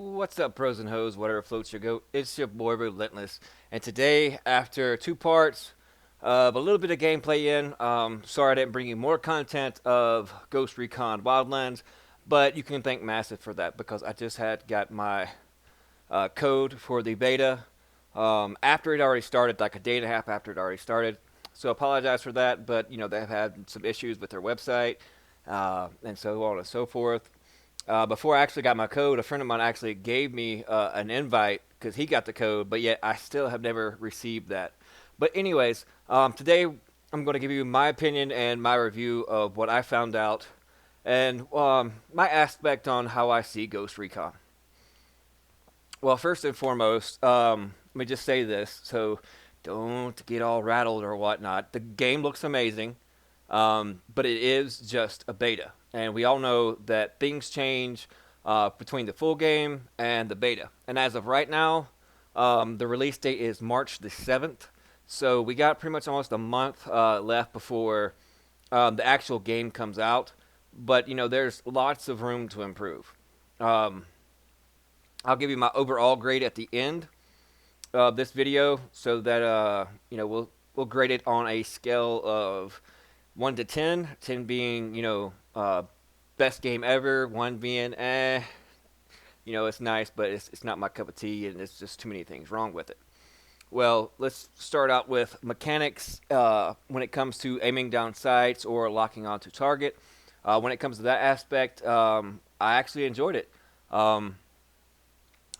What's up, pros and hoes, whatever floats your goat? It's your boy Relentless, and today, after two parts of a little bit of gameplay sorry I didn't bring you more content of Ghost Recon Wildlands, but you can thank Massive for that because I just had got my code for the beta after it already started, like a day and a half after it already started. So apologize for that, but they've had some issues with their website and so on and so forth. Before I actually got my code, a friend of mine actually gave me an invite because he got the code, but yet I still have never received that. But anyways, today I'm going to give you my opinion and my review of what I found out and my aspect on how I see Ghost Recon. Well, first and foremost, let me just say this, so don't get all rattled or whatnot. The game looks amazing, but it is just a beta, and we all know that things change between the full game and the beta. And as of right now, the release date is March the 7th, so we got pretty much almost a month left before the actual game comes out. But there's lots of room to improve. Um, I'll give you my overall grade at the end of this video, so that we'll grade it on a scale of 1 to 10. 10 being best game ever. One being it's nice, but it's not my cup of tea, and it's just too many things wrong with it. Well, let's start out with mechanics when it comes to aiming down sights or locking onto target. When it comes to that aspect, I actually enjoyed it. Um,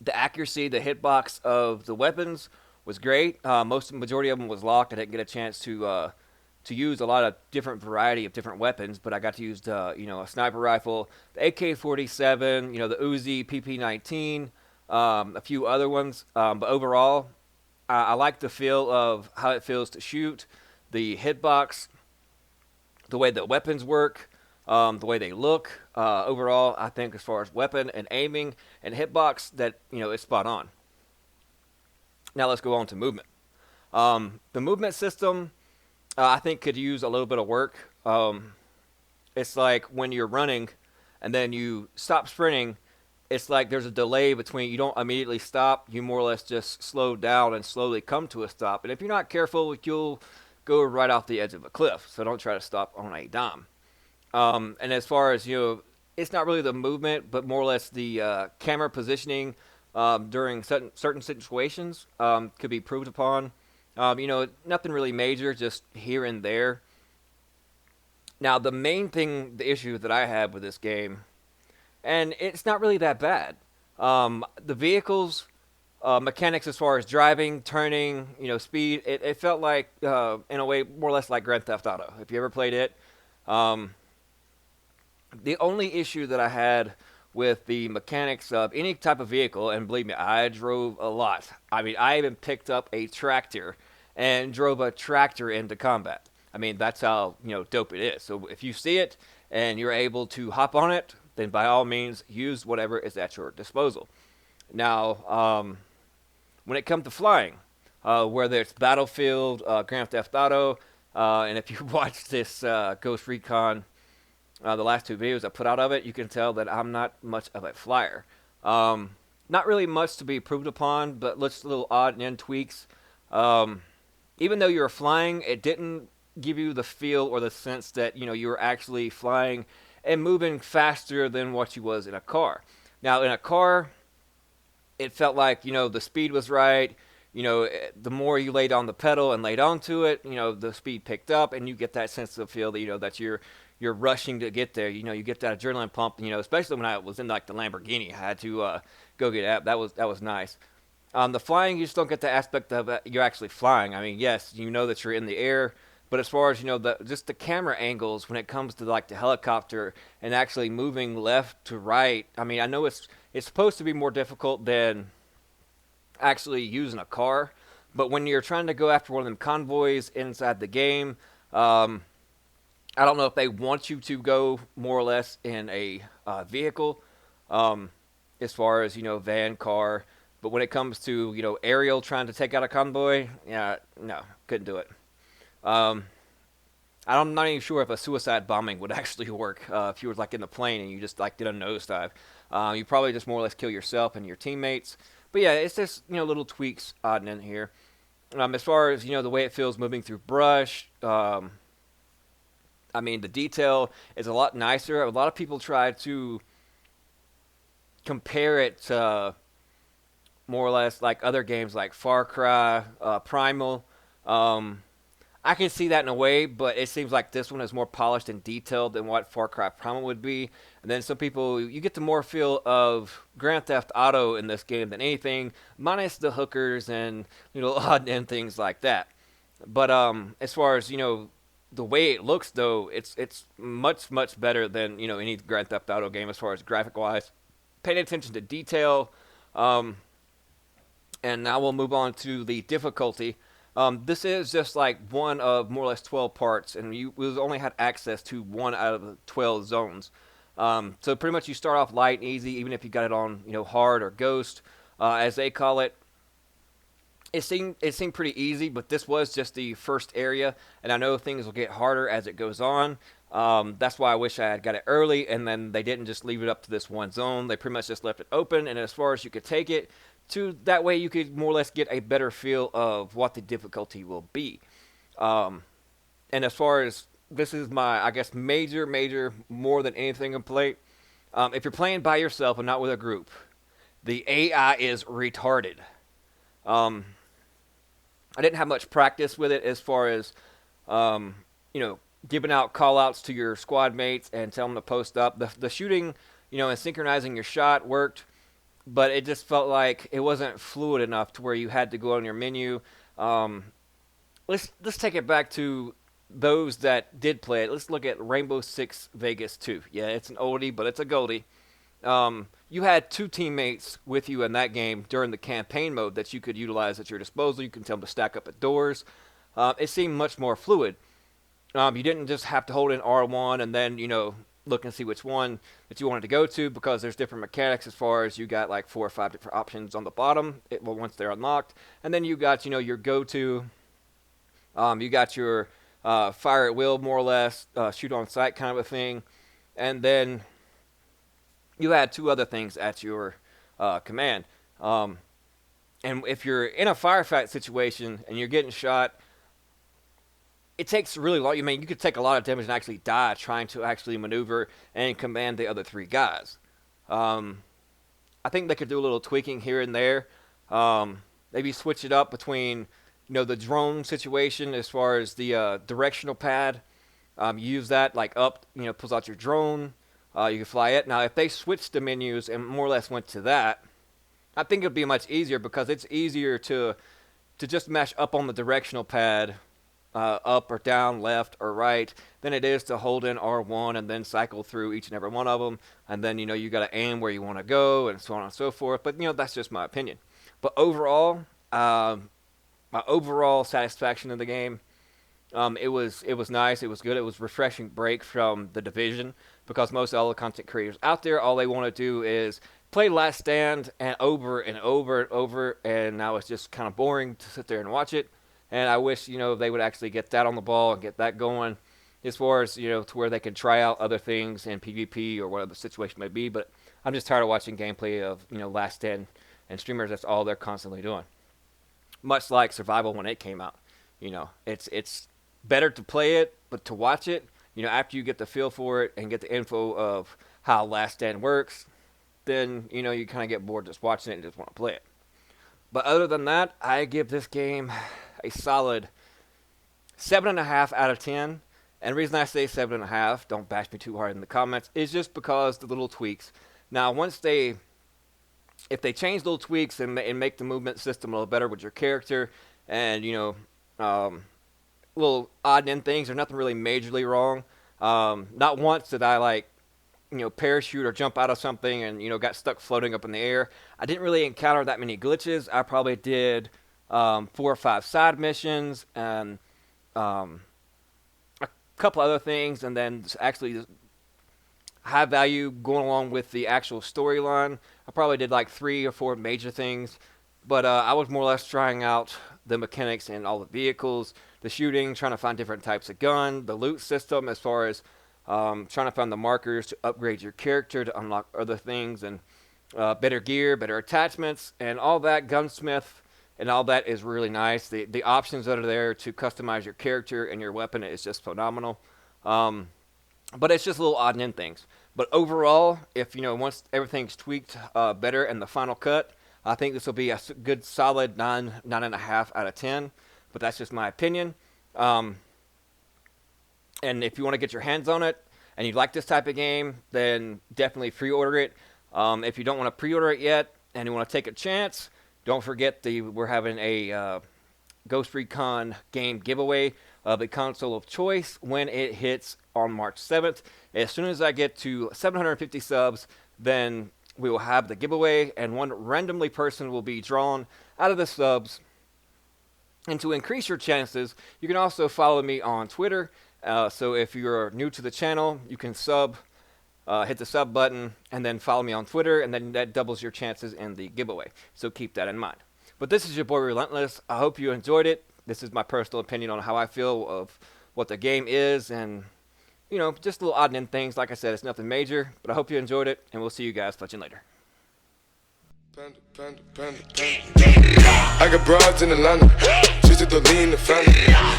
the accuracy, the hitbox of the weapons was great. Most majority of them was locked. I didn't get a chance to use a lot of different variety of different weapons, but I got to use a sniper rifle, the AK-47, the Uzi PP-19, a few other ones. But overall, I like the feel of how it feels to shoot, the hitbox, the way the weapons work, the way they look. Overall, I think as far as weapon and aiming and hitbox, that it's spot on. Now let's go on to movement. The movement system, I think, could use a little bit of work. It's like when you're running and then you stop sprinting. It's like there's a delay between, you don't immediately stop. You more or less just slow down and slowly come to a stop. And if you're not careful, you'll go right off the edge of a cliff. So don't try to stop on a dime. And as far as it's not really the movement, but more or less the camera positioning during certain situations could be improved upon. Nothing really major, just here and there. Now, the main thing, the issue that I had with this game, and it's not really that bad. The vehicles, mechanics as far as driving, turning, speed, it felt like, in a way, more or less like Grand Theft Auto. If you ever played it, um, the only issue that I had with the mechanics of any type of vehicle, and believe me, I drove a lot. I mean, I even picked up a tractor and drove a tractor into combat. I mean, that's how dope it is. So if you see it and you're able to hop on it, then by all means use whatever is at your disposal. Now, when it comes to flying, whether it's Battlefield, Grand Theft Auto, and if you watch this Ghost Recon, the last two videos I put out of it, you can tell that I'm not much of a flyer. Not really much to be improved upon, but just little odd and end tweaks. Even though you were flying, it didn't give you the feel or the sense that you were actually flying and moving faster than what you was in a car. Now, in a car, it felt like the speed was right. The more you laid on the pedal and laid onto it, the speed picked up, and you get that sense of feel that that you're rushing to get there. You get that adrenaline pump. Especially when I was in like the Lamborghini, I had to go get it. That was nice. The flying, you just don't get the aspect of you're actually flying. I mean, yes, you know that you're in the air, but as far as just the camera angles when it comes to like the helicopter and actually moving left to right. I mean, I know it's supposed to be more difficult than actually using a car, but when you're trying to go after one of them convoys inside the game, I don't know if they want you to go more or less in a vehicle, as far as van, car. But when it comes to aerial trying to take out a convoy, yeah, no, couldn't do it. Um, I'm not even sure if a suicide bombing would actually work if you were like in the plane and you just like did a nosedive. You probably just more or less kill yourself and your teammates. But yeah, it's just little tweaks odd in here. As far as the way it feels moving through brush, I mean the detail is a lot nicer. A lot of people try to compare it to more or less like other games like Far Cry, Primal. Um, I can see that in a way, but it seems like this one is more polished and detailed than what Far Cry Primal would be. And then some people, you get the more feel of Grand Theft Auto in this game than anything, minus the hookers and odd end things like that. But as far as the way it looks, though, it's much better than any Grand Theft Auto game as far as graphic wise. Paying attention to detail. Um, and now we'll move on to the difficulty. This is just like one of more or less 12 parts, and we only had access to one out of the 12 zones. So pretty much you start off light and easy, even if you got it on hard or ghost, as they call it. It seemed pretty easy, but this was just the first area, and I know things will get harder as it goes on. That's why I wish I had got it early, and then they didn't just leave it up to this one zone. They pretty much just left it open, and as far as you could take it, to that way you could more or less get a better feel of what the difficulty will be. Um, and as far as this is my, I guess, major, more than anything in play. If you're playing by yourself and not with a group, the AI is retarded. Um, I didn't have much practice with it as far as, um, giving out call outs to your squad mates and tell them to post up. The shooting, and synchronizing your shot worked, but it just felt like it wasn't fluid enough to where you had to go on your menu. Um, let's take it back to those that did play it. Let's look at Rainbow Six Vegas 2. Yeah, it's an oldie, but it's a goldie. You had two teammates with you in that game during the campaign mode that you could utilize at your disposal. You can tell them to stack up at doors. It seemed much more fluid. You didn't just have to hold in R1 and then, look and see which one that you wanted to go to, because there's different mechanics as far as you got like 4 or 5 different options on the bottom once they're unlocked. And then you got, your go-to. You got your fire at will, more or less, shoot on sight kind of a thing. And then you had two other things at your command. And if you're in a firefight situation and you're getting shot, it takes really long. I mean, you could take a lot of damage and actually die trying to actually maneuver and command the other three guys. I think they could do a little tweaking here and there. Maybe switch it up between, the drone situation as far as the directional pad. Use that like up, pulls out your drone. You can fly it. Now, if they switched the menus and more or less went to that, I think it would be much easier, because it's easier to just mash up on the directional pad, up or down, left or right, than it is to hold in R1 and then cycle through each and every one of them. And then, you got to aim where you want to go and so on and so forth. But, that's just my opinion. But overall, my overall satisfaction in the game, it was nice. It was good. It was a refreshing break from the Division, because most all the content creators out there, all they want to do is play Last Stand and over and over and over, and now it's just kind of boring to sit there and watch it. And I wish, they would actually get that on the ball and get that going as far as, to where they can try out other things in PvP or whatever the situation may be. But I'm just tired of watching gameplay of, Last Stand and streamers. That's all they're constantly doing. Much like Survival when it came out. It's better to play it, but to watch it, after you get the feel for it and get the info of how Last Stand works, then, you kind of get bored just watching it and just want to play it. But other than that, I give this game a solid 7.5 out of 10. And the reason I say 7.5, don't bash me too hard in the comments, is just because the little tweaks. Now, if they change little tweaks and make the movement system a little better with your character, and, little odd end things, there's nothing really majorly wrong. Not once did I, parachute or jump out of something and, got stuck floating up in the air. I didn't really encounter that many glitches. I probably did 4 or 5 side missions and a couple other things, and then actually high value going along with the actual storyline. I probably did like 3 or 4 major things, but I was more or less trying out the mechanics in all the vehicles, the shooting, trying to find different types of gun, the loot system as far as trying to find the markers to upgrade your character to unlock other things and better gear, better attachments, and all that. Gunsmith and all that is really nice. The options that are there to customize your character and your weapon is just phenomenal. But it's just little odd and end things. But overall, if once everything's tweaked better in the final cut, I think this will be a good solid 9.5 out of 10. But that's just my opinion. And if you want to get your hands on it and you like this type of game, then definitely pre-order it. If you don't want to pre-order it yet and you want to take a chance, don't forget we're having a Ghost Recon game giveaway of the console of choice when it hits on March 7th. As soon as I get to 750 subs, then we will have the giveaway, and one randomly person will be drawn out of the subs. And to increase your chances, you can also follow me on Twitter. So if you're new to the channel, you can hit the sub button, and then follow me on Twitter, and then that doubles your chances in the giveaway. So keep that in mind. But this is your boy Relentless. I hope you enjoyed it. This is my personal opinion on how I feel of what the game is, and just little odd and end things. Like I said, it's nothing major, but I hope you enjoyed it, and we'll see you guys touching later. Panda, panda, panda, panda. I got broads in Atlanta, just to the lean the family.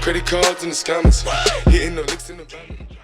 Credit cards in the scammers, hitting the licks in the van.